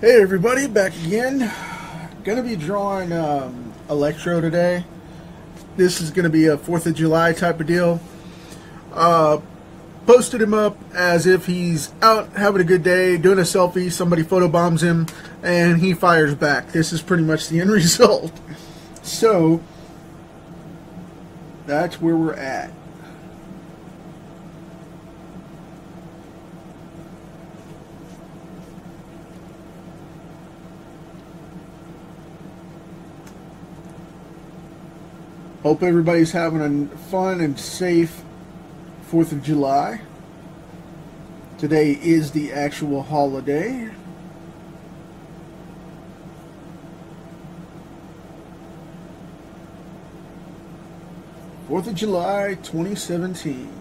Hey everybody, back again. Gonna be drawing Electro today. This is gonna be a 4th of July type of deal. Uh, Posted him up as if he's out having a good day, doing a selfie, somebody photobombs him, and he fires back. This is pretty much the end result. So, that's where we're at. Hope everybody's having a fun and safe 4th of July. Today is the actual holiday. Fourth of July 2017.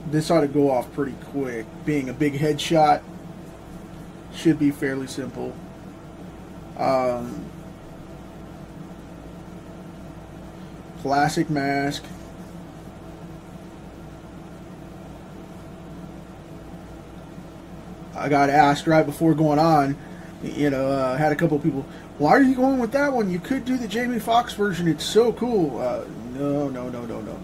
This ought to go off pretty quick. Being a big headshot, should be fairly simple. Classic mask. I got asked right before going on, had a couple of people, why are you going with that one? You could do the Jamie Foxx version. It's so cool. No, no, no, no, no.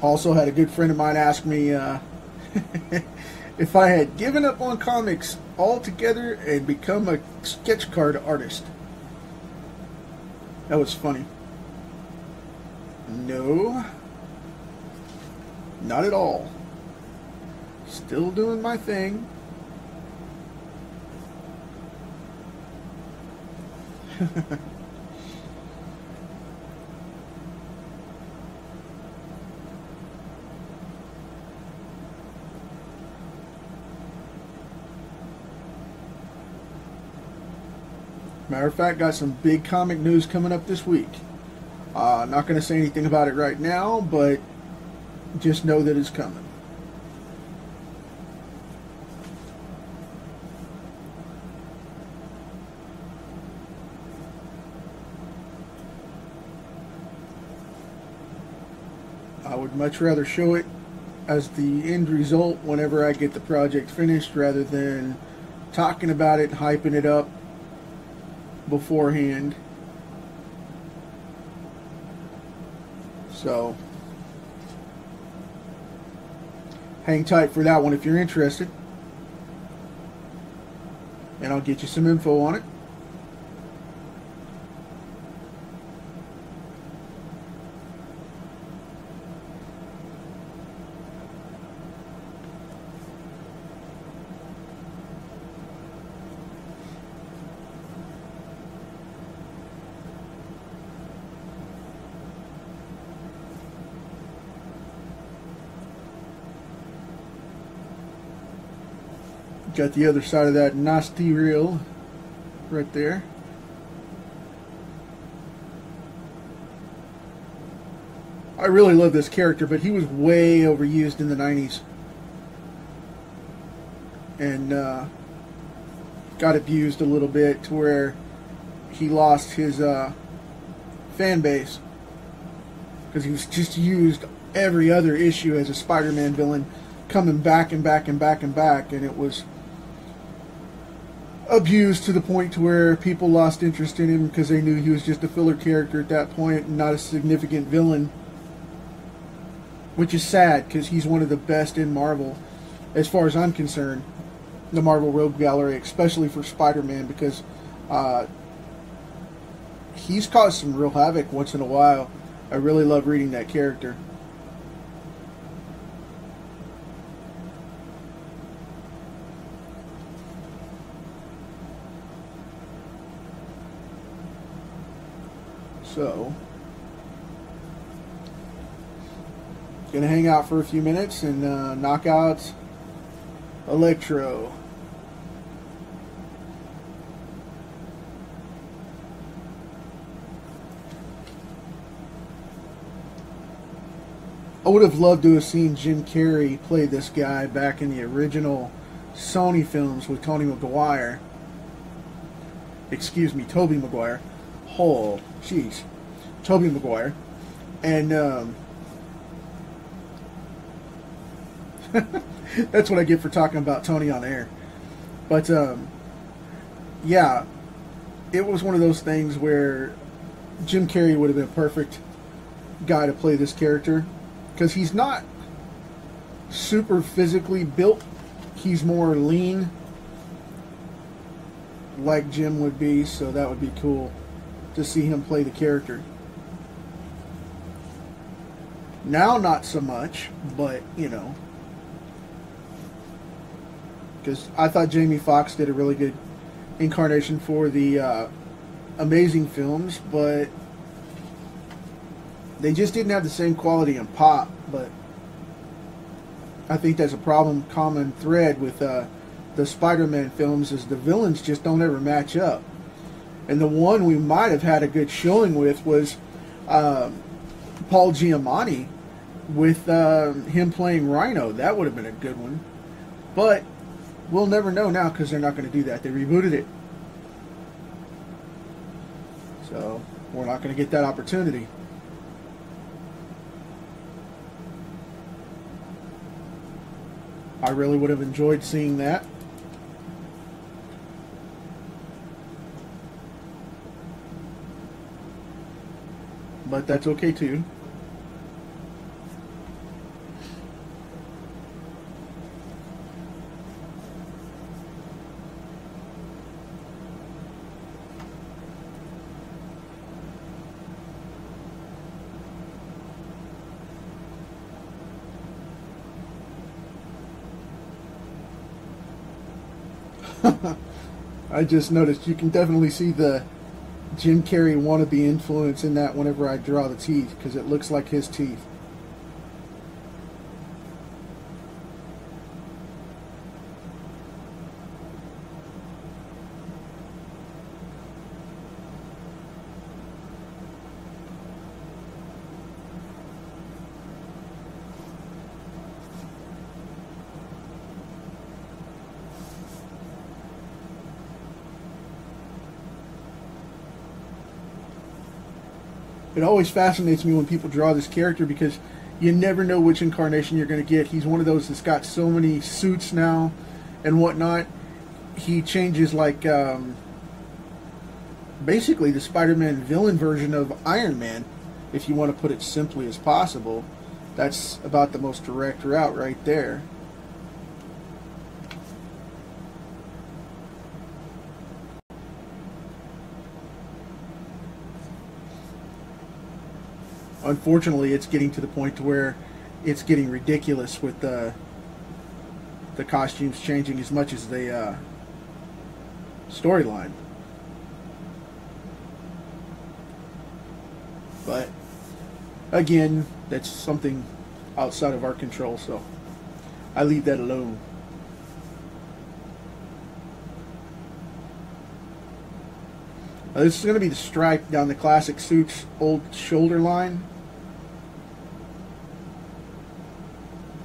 Also had a good friend of mine ask me if I had given up on comics altogether and become a sketch card artist. That was funny. No, not at all. Still doing my thing. Matter of fact, got some big comic news coming up this week. Not going to say anything about it right now, but just know that it's coming. I would much rather show it as the end result whenever I get the project finished rather than talking about it, hyping it up beforehand. So hang tight for that one if you're interested, and I'll get you some info on it. Got the other side of that nasty reel right there. I really love this character, but he was way overused in the 90s. And got abused a little bit to where he lost his fan base. Because he was just used every other issue as a Spider-Man villain, coming back and back and back and back, and it was abused to the point to where people lost interest in him because they knew he was just a filler character at that point and not a significant villain, which is sad because he's one of the best in Marvel as far as I'm concerned, the Marvel Rogue Gallery, especially for Spider-Man, because he's caused some real havoc once in a while. I really love reading that character. So, gonna hang out for a few minutes and knock out Electro. I would have loved to have seen Jim Carrey play this guy back in the original Sony films with Tony Maguire. Excuse me, Tobey Maguire. Oh, jeez. Tobey Maguire. And that's what I get for talking about Tony on air. But yeah, it was one of those things where Jim Carrey would have been a perfect guy to play this character, because he's not super physically built. He's more lean, like Jim would be, so that would be cool to see him play the character. Now, not so much, but you know, because I thought Jamie Foxx did a really good incarnation for the Amazing films, but they just didn't have the same quality and pop. But I think that's a common thread with the Spider-Man films, is the villains just don't ever match up. And the one we might have had a good showing with was Paul Giamatti, with him playing Rhino. That would have been a good one. But we'll never know now, because they're not going to do that. They rebooted it. So we're not going to get that opportunity. I really would have enjoyed seeing that. But that's okay too. I just noticed you can definitely see the Jim Carrey wannabe influence in that whenever I draw the teeth, because it looks like his teeth. It always fascinates me when people draw this character, because you never know which incarnation you're going to get. He's one of those that's got so many suits now and whatnot. He changes like basically the Spider-Man villain version of Iron Man, if you want to put it simply as possible. That's about the most direct route right there. Unfortunately, it's getting to the point to where it's getting ridiculous with the costumes changing as much as the storyline. But again, that's something outside of our control, so I leave that alone. This is going to be the stripe down the classic suit's old shoulder line.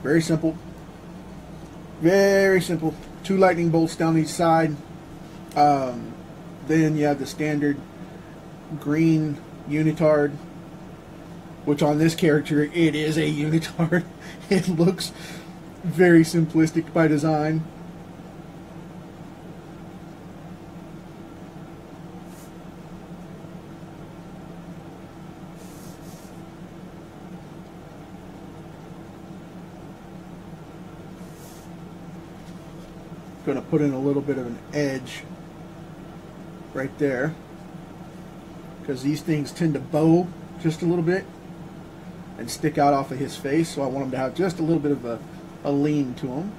Very simple. Very simple. 2 lightning bolts down each side. Then you have the standard green unitard, which on this character, it is a unitard. It looks very simplistic by design. Going to put in a little bit of an edge right there, because these things tend to bow just a little bit and stick out off of his face, so I want him to have just a little bit of a lean to him.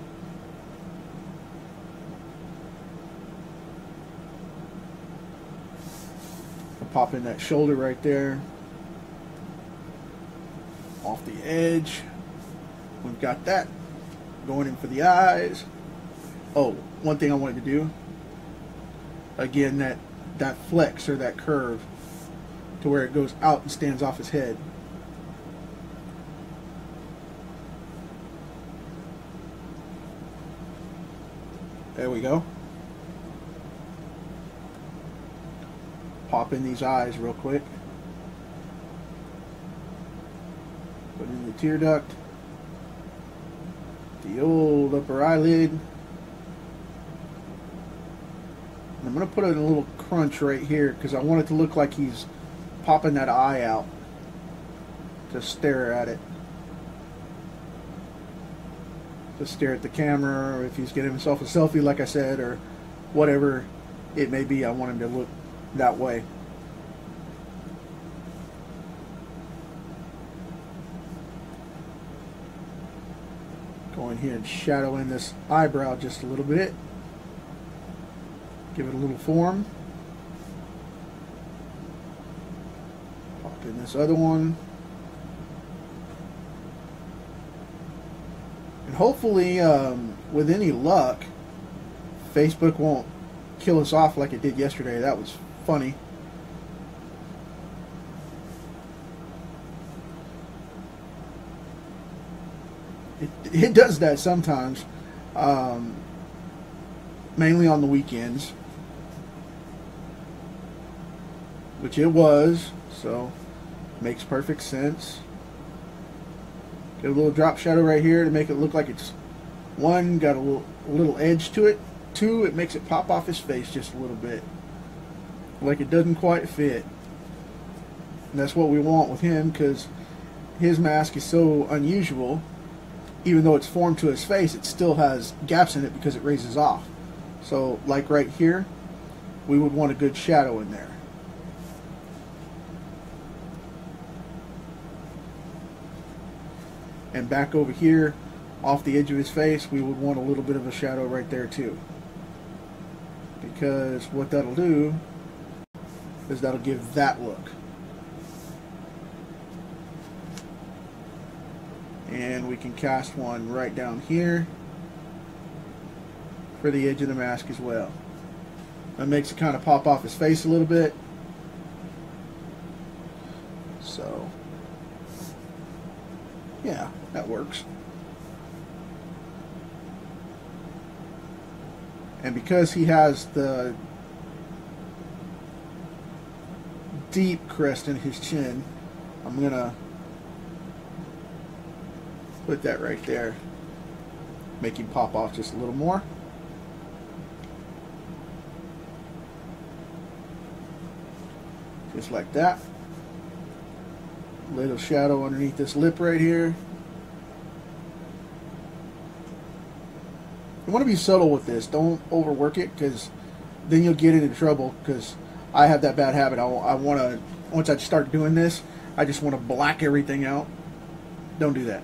I'll pop in that shoulder right there, off the edge. We've got that going in for the eyes. Oh, one thing I wanted to do, again, that flex or that curve to where it goes out and stands off his head. There we go. Pop in these eyes real quick. Put in the tear duct. The old upper eyelid. And I'm going to put in a little crunch right here because I want it to look like he's popping that eye out. Just stare at it. Just stare at the camera, or if he's getting himself a selfie, like I said, or whatever it may be, I want him to look that way. Go in here and shadow in this eyebrow just a little bit. Give it a little form. Pop in this other one. And hopefully, with any luck, Facebook won't kill us off like it did yesterday. That was funny. It does that sometimes, mainly on the weekends, which it was, so makes perfect sense. Get a little drop shadow right here to make it look like it's, one, got a little edge to it, two, it makes it pop off his face just a little bit, like it doesn't quite fit. And that's what we want with him, because his mask is so unusual. Even though it's formed to his face, it still has gaps in it because it raises off. So, like right here, we would want a good shadow in there. And back over here, off the edge of his face, we would want a little bit of a shadow right there too. Because what that'll do is that'll give that look. And we can cast one right down here for the edge of the mask as well. That makes it kind of pop off his face a little bit. So, yeah, that works. And because he has the deep crest in his chin, I'm going to put that right there. Make him pop off just a little more. Just like that. Little shadow underneath this lip right here. You want to be subtle with this. Don't overwork it, because then you'll get into trouble, because I have that bad habit. I want to, once I start doing this, I just want to black everything out. Don't do that.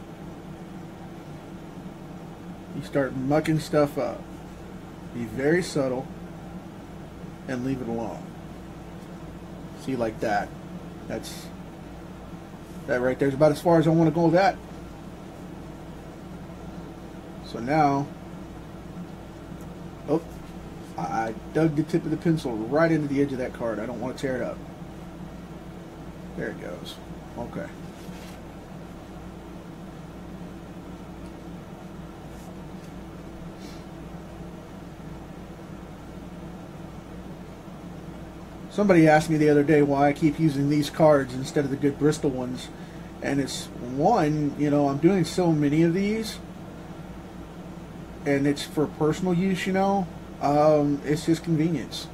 You start mucking stuff up. Be very subtle and leave it alone. See, like that. That right there is about as far as I want to go with that. So now, oh, I dug the tip of the pencil right into the edge of that card. I don't want to tear it up. There it goes. Okay. Somebody asked me the other day why I keep using these cards instead of the good Bristol ones. And it's one, you know, I'm doing so many of these. And it's for personal use, you know. It's just convenience.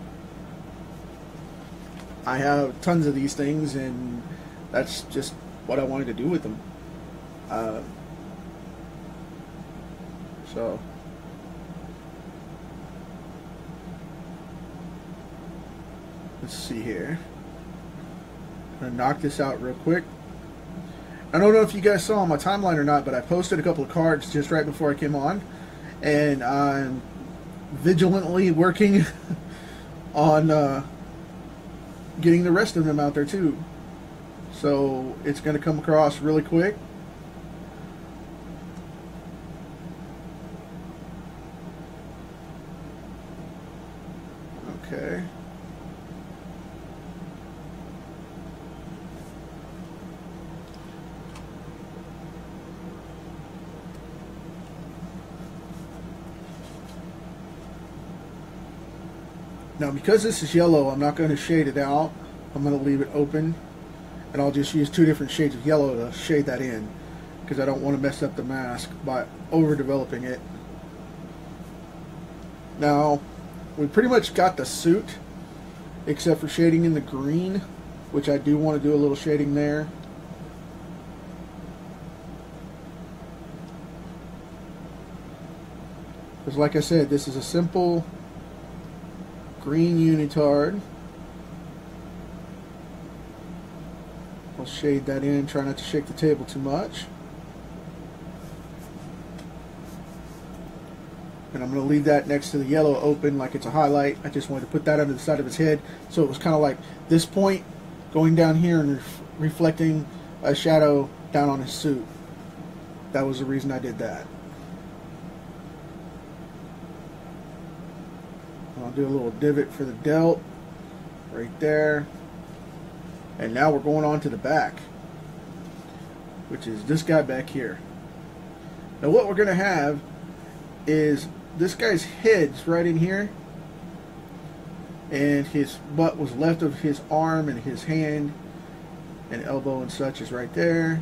I have tons of these things, and that's just what I wanted to do with them. So... let's see here. I'm going to knock this out real quick. I don't know if you guys saw on my timeline or not, but I posted a couple of cards just right before I came on. And I'm vigilantly working on getting the rest of them out there too. So it's going to come across really quick. Okay. Now, because this is yellow, I'm not going to shade it out. I'm going to leave it open, and I'll just use 2 different shades of yellow to shade that in, because I don't want to mess up the mask by overdeveloping it. Now, we pretty much got the suit, except for shading in the green, which I do want to do a little shading there. Because like I said, this is a simple green unitard. I'll shade that in, try not to shake the table too much. And I'm going to leave that next to the yellow open like it's a highlight. I just wanted to put that under the side of his head, so it was kind of like this point going down here and reflecting a shadow down on his suit. That was the reason I did that. I'll do a little divot for the delt right there. And now we're going on to the back, which is this guy back here. Now what we're going to have is this guy's head's right in here, and his butt was left of his arm, and his hand and elbow and such is right there.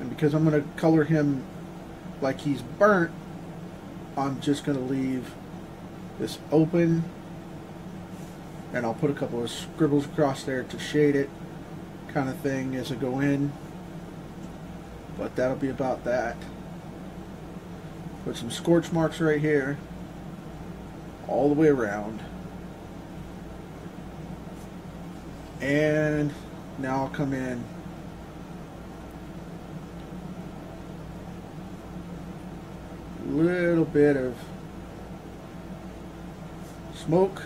And because I'm going to color him like he's burnt, I'm just going to leave this open, and I'll put a couple of scribbles across there to shade it, kind of thing, as I go in. But that'll be about that. Put some scorch marks right here, all the way around. And now I'll come in a little bit of smoke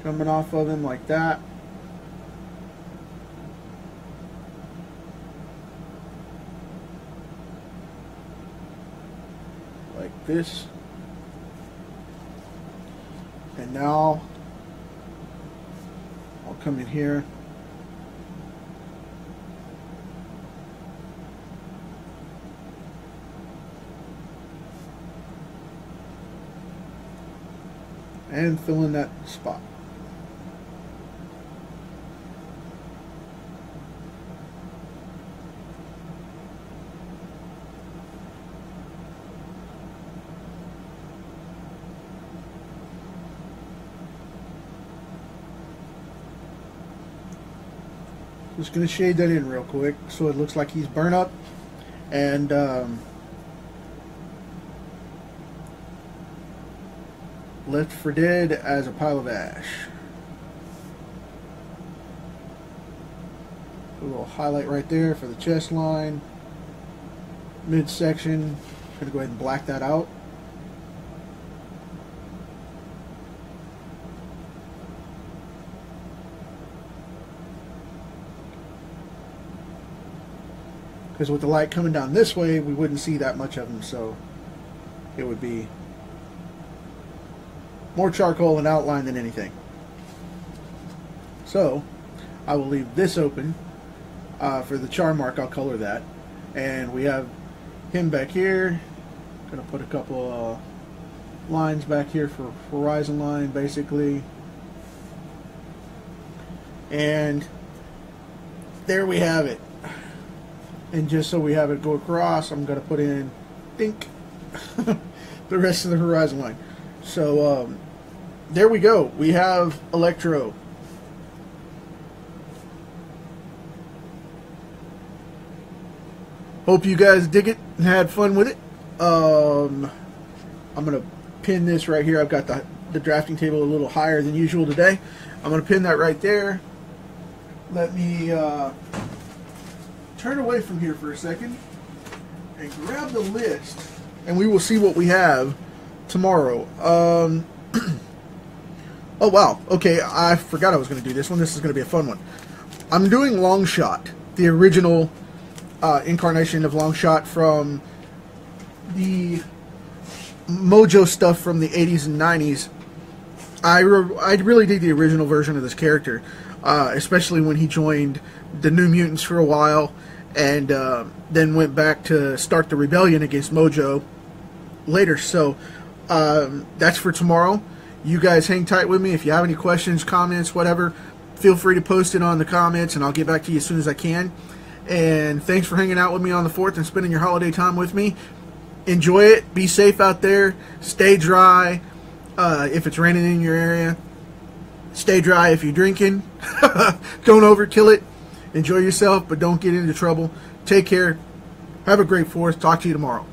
coming off of him like that. Like this. And now I'll come in here and fill in that spot. Just going to shade that in real quick so it looks like he's burnt up and left for dead as a pile of ash. A little highlight right there for the chest line, midsection. I'm going to go ahead and black that out. Because with the light coming down this way, we wouldn't see that much of them, so it would be more charcoal and outline than anything. So I will leave this open. For the char mark, I'll color that. And we have him back here. Gonna put a couple lines back here for horizon line, basically. And there we have it. And just so we have it go across, I'm going to put in, dink, the rest of the horizon line. So, there we go. We have Electro. Hope you guys dig it and had fun with it. I'm going to pin this right here. I've got the drafting table a little higher than usual today. I'm going to pin that right there. Let me turn away from here for a second and grab the list, and we will see what we have tomorrow. Oh wow, okay, I forgot I was going to do this one. This is going to be a fun one. I'm doing Longshot, the original incarnation of Longshot from the Mojo stuff from the 80s and 90s. I really dig the original version of this character, especially when he joined the New Mutants for a while, and then went back to start the rebellion against Mojo. later. So that's for tomorrow. You guys hang tight with me. If you have any questions, comments, whatever, feel free to post it on the comments, and I'll get back to you as soon as I can. And thanks for hanging out with me on the 4th and spending your holiday time with me. Enjoy it. Be safe out there. Stay dry. If it's raining in your area, stay dry. If you're drinking, don't overkill it. Enjoy yourself, but don't get into trouble. Take care. Have a great 4th. Talk to you tomorrow.